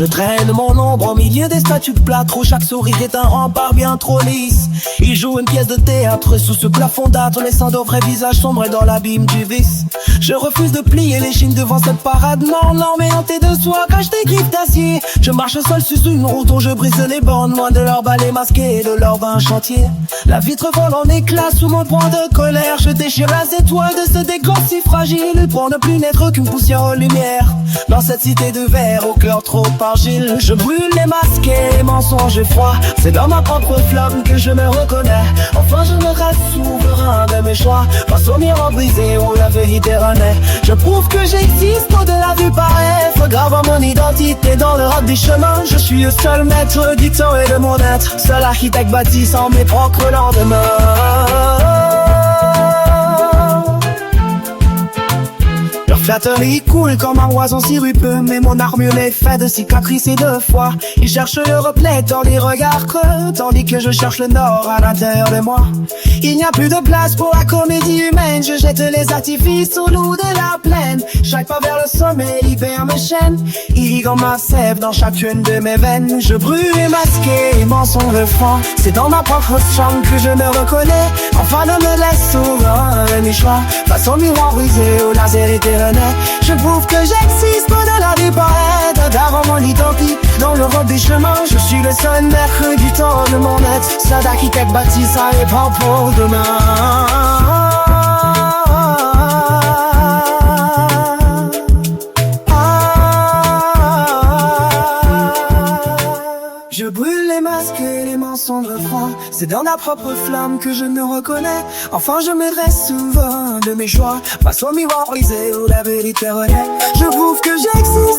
Je traîne mon ombre au milieu des statues de plâtre où chaque sourire est un rempart bien trop lisse. Il joue une pièce de théâtre sous ce plafond d'âtre, laissant de vrais visages sombrer dans l'abîme du vice. Je refuse de plier les chines devant cette parade non mais hantée de soie, cache des griffes d'acier. Je marche seul sur une route où je brise les bornes, loin de leurs balais masqués et de leurs vains chantiers. La vitre vole en éclats sous mon poing de colère. Je déchire les étoiles de ce décor si fragile pour ne plus n'être qu'une poussière aux lumières. Dans cette cité de verre au cœur trop argile, je brûle les masques et les mensonges froids. C'est dans ma propre flamme que je me reconnais. Enfin je me reste souverain de mes choix, face au miroir brisé où la vérité renaît. Je prouve que j'existe au-delà du paraître, gravant mon identité dans le rap des chemins. Je suis le seul maître du temps et de mon être, seul architecte bâtissant mes propres lendemains. Leur flatterie coule comme un oiseau sirupeux, mais mon armure est faite de cicatrices et de foi. Ils cherchent le reflet dans les regards creux, tandis que je cherche le nord à l'intérieur de moi. Il n'y a plus de place pour la comédie humaine, je jette les artifices au loup de la plaine. Chaque pas vers le sommet libère mes chaînes, irriguant ma sève dans chacune de mes veines. Je brûle et masqué et mensonge franc, c'est dans ma propre chambre que je me reconnais. Enfin ne me laisse souverain de mes choix, face au miroir brisé où la vérité renaît. Je prouve que j'existe au-delà des poètes, d'avant mon identité dans le robe des chemins. Je suis le seul maître du temps de mon être, seul architecte bâtissant et pas pour demain. Je brûle les masques et les mensonges francs, c'est dans ma propre flamme que je me reconnais. Enfin je me reste souverain de mes choix, face au miroir brisé où la vérité renaît. Je prouve que j'existe